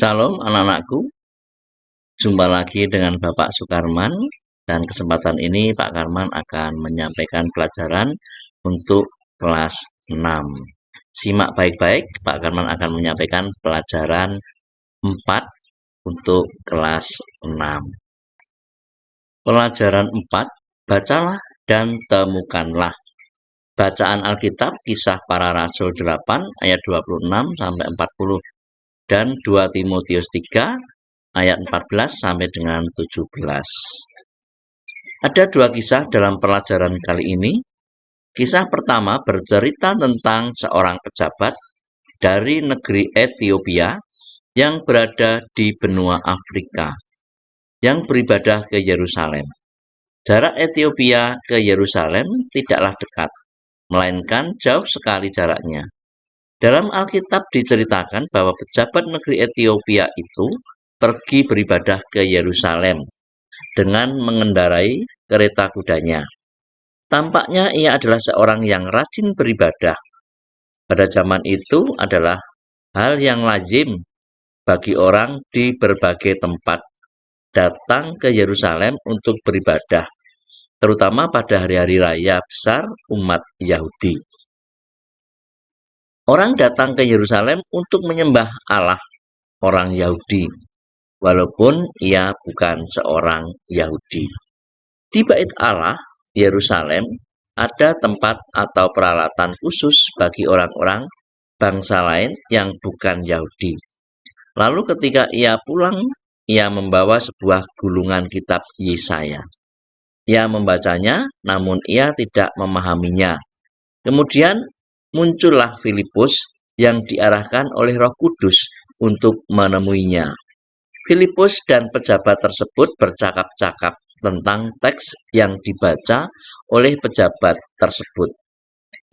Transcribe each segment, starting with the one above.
Salam anak-anakku, jumpa lagi dengan Bapak Sukarman dan kesempatan ini Pak Karman akan menyampaikan pelajaran untuk kelas 6. Simak baik-baik, Pak Karman akan menyampaikan pelajaran 4 untuk kelas 6. Pelajaran 4, bacalah dan temukanlah. Bacaan Alkitab Kisah Para Rasul 8 ayat 26 sampai 40 dan 2 Timotius 3 ayat 14 sampai dengan 17. Ada dua kisah dalam pelajaran kali ini. Kisah pertama bercerita tentang seorang pejabat dari negeri Ethiopia yang berada di benua Afrika yang beribadah ke Yerusalem. Jarak Ethiopia ke Yerusalem tidaklah dekat, melainkan jauh sekali jaraknya. Dalam Alkitab diceritakan bahwa pejabat negeri Ethiopia itu pergi beribadah ke Yerusalem dengan mengendarai kereta kudanya. Tampaknya ia adalah seorang yang rajin beribadah. Pada zaman itu adalah hal yang lazim bagi orang di berbagai tempat datang ke Yerusalem untuk beribadah, terutama pada hari-hari raya besar umat Yahudi. Orang datang ke Yerusalem untuk menyembah Allah orang Yahudi, walaupun ia bukan seorang Yahudi. Di Bait Allah, Yerusalem, ada tempat atau peralatan khusus bagi orang-orang bangsa lain yang bukan Yahudi. Lalu ketika ia pulang, ia membawa sebuah gulungan kitab Yesaya. Ia membacanya, namun ia tidak memahaminya. Kemudian muncullah Filipus yang diarahkan oleh Roh Kudus untuk menemuinya. Filipus dan pejabat tersebut bercakap-cakap tentang teks yang dibaca oleh pejabat tersebut.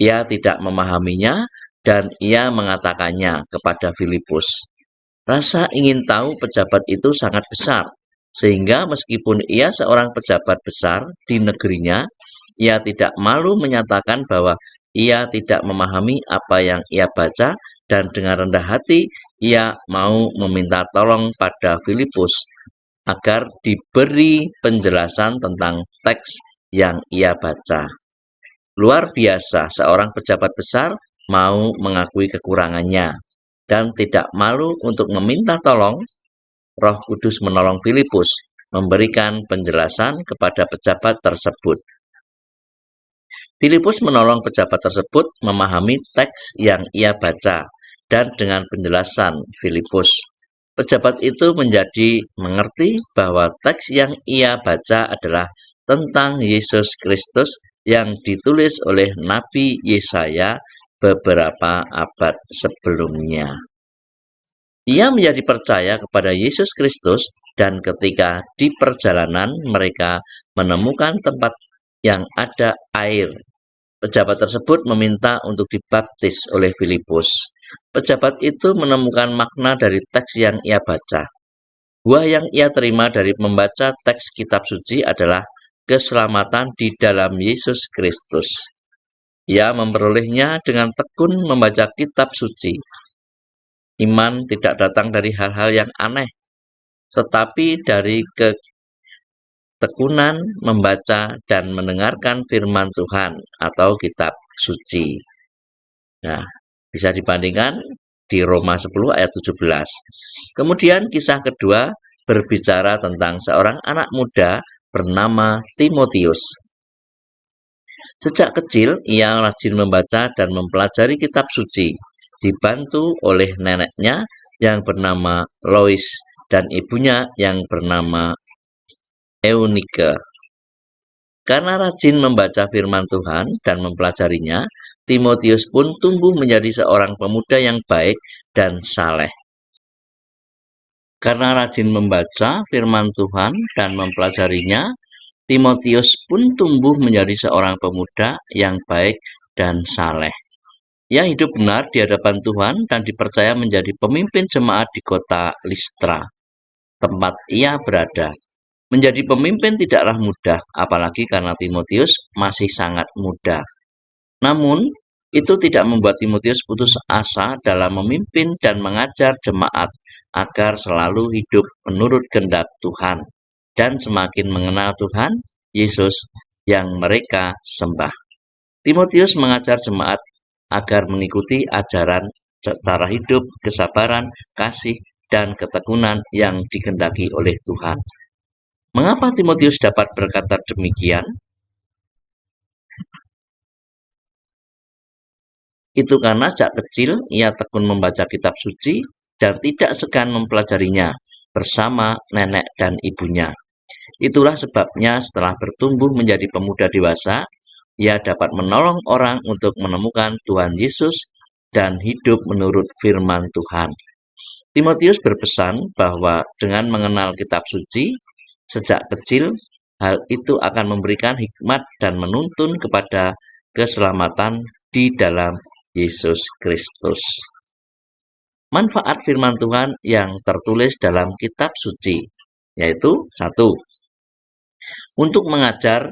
Ia tidak memahaminya dan ia mengatakannya kepada Filipus. Rasa ingin tahu pejabat itu sangat besar, sehingga meskipun ia seorang pejabat besar di negerinya, ia tidak malu menyatakan bahwa ia tidak memahami apa yang ia baca, dan dengan rendah hati ia mau meminta tolong pada Filipus agar diberi penjelasan tentang teks yang ia baca. Luar biasa, seorang pejabat besar mau mengakui kekurangannya dan tidak malu untuk meminta tolong. Roh Kudus menolong Filipus memberikan penjelasan kepada pejabat tersebut. Filipus menolong pejabat tersebut memahami teks yang ia baca, dan dengan penjelasan Filipus, pejabat itu menjadi mengerti bahwa teks yang ia baca adalah tentang Yesus Kristus yang ditulis oleh Nabi Yesaya beberapa abad sebelumnya. Ia menjadi percaya kepada Yesus Kristus, dan ketika di perjalanan mereka menemukan tempat yang ada air, pejabat tersebut meminta untuk dibaptis oleh Filipus. Pejabat itu menemukan makna dari teks yang ia baca. Buah yang ia terima dari membaca teks kitab suci adalah keselamatan di dalam Yesus Kristus. Ia memperolehnya dengan tekun membaca kitab suci. Iman tidak datang dari hal-hal yang aneh, tetapi dari ketekunan membaca dan mendengarkan firman Tuhan atau kitab suci. Nah, bisa dibandingkan di Roma 10 ayat 17. Kemudian kisah kedua berbicara tentang seorang anak muda bernama Timotius. Sejak kecil ia rajin membaca dan mempelajari kitab suci, dibantu oleh neneknya yang bernama Lois dan ibunya yang bernama Eunike. Karena rajin membaca firman Tuhan dan mempelajarinya, Timotius pun tumbuh menjadi seorang pemuda yang baik dan saleh. Karena rajin membaca firman Tuhan dan mempelajarinya, Timotius pun tumbuh menjadi seorang pemuda yang baik dan saleh. Ia hidup benar di hadapan Tuhan dan dipercaya menjadi pemimpin jemaat di kota Listra, tempat ia berada. Menjadi pemimpin tidaklah mudah, apalagi karena Timotius masih sangat muda. Namun, itu tidak membuat Timotius putus asa dalam memimpin dan mengajar jemaat agar selalu hidup menurut kehendak Tuhan dan semakin mengenal Tuhan Yesus yang mereka sembah. Timotius mengajar jemaat agar mengikuti ajaran cara hidup, kesabaran, kasih, dan ketekunan yang dikehendaki oleh Tuhan. Mengapa Timotius dapat berkata demikian? Itu karena sejak kecil ia tekun membaca kitab suci dan tidak segan mempelajarinya bersama nenek dan ibunya. Itulah sebabnya setelah bertumbuh menjadi pemuda dewasa, ia dapat menolong orang untuk menemukan Tuhan Yesus dan hidup menurut firman Tuhan. Timotius berpesan bahwa dengan mengenal kitab suci sejak kecil, hal itu akan memberikan hikmat dan menuntun kepada keselamatan di dalam Yesus Kristus. Manfaat firman Tuhan yang tertulis dalam kitab suci, yaitu 1. Untuk mengajar,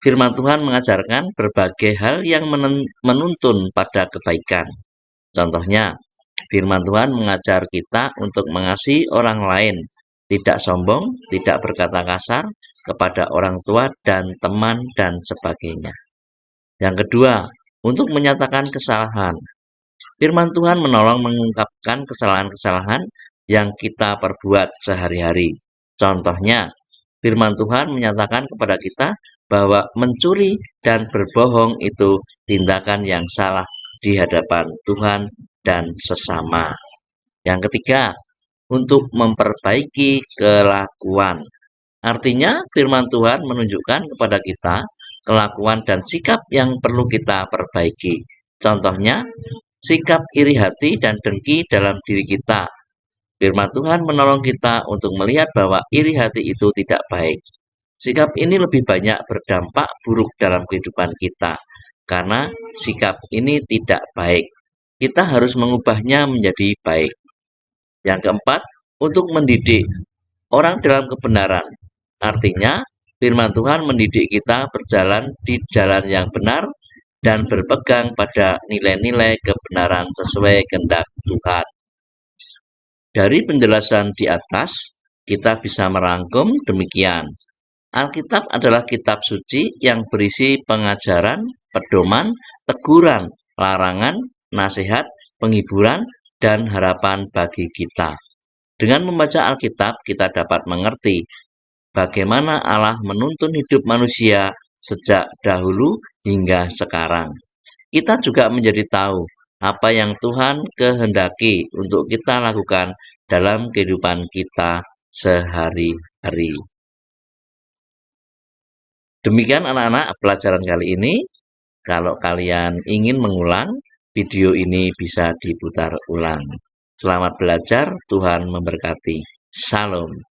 firman Tuhan mengajarkan berbagai hal yang menuntun pada kebaikan. Contohnya, firman Tuhan mengajar kita untuk mengasihi orang lain, tidak sombong, tidak berkata kasar kepada orang tua dan teman dan sebagainya. Yang kedua, untuk menyatakan kesalahan. Firman Tuhan menolong mengungkapkan kesalahan-kesalahan yang kita perbuat sehari-hari. Contohnya, firman Tuhan menyatakan kepada kita bahwa mencuri dan berbohong itu tindakan yang salah di hadapan Tuhan dan sesama. Yang ketiga, untuk memperbaiki kelakuan. Artinya, firman Tuhan menunjukkan kepada kita kelakuan dan sikap yang perlu kita perbaiki. Contohnya, sikap iri hati dan dengki dalam diri kita. Firman Tuhan menolong kita untuk melihat bahwa iri hati itu tidak baik. Sikap ini lebih banyak berdampak buruk dalam kehidupan kita, karena sikap ini tidak baik. Kita harus mengubahnya menjadi baik. Yang keempat, untuk mendidik orang dalam kebenaran. Artinya, firman Tuhan mendidik kita berjalan di jalan yang benar dan berpegang pada nilai-nilai kebenaran sesuai kehendak Tuhan. Dari penjelasan di atas, kita bisa merangkum demikian. Alkitab adalah kitab suci yang berisi pengajaran, pedoman, teguran, larangan, nasihat, penghiburan, dan harapan bagi kita. Dengan membaca Alkitab, kita dapat mengerti bagaimana Allah menuntun hidup manusia sejak dahulu hingga sekarang. Kita juga menjadi tahu apa yang Tuhan kehendaki untuk kita lakukan dalam kehidupan kita sehari-hari. Demikian anak-anak pelajaran kali ini. Kalau kalian ingin mengulang, video ini bisa diputar ulang. Selamat belajar, Tuhan memberkati. Shalom.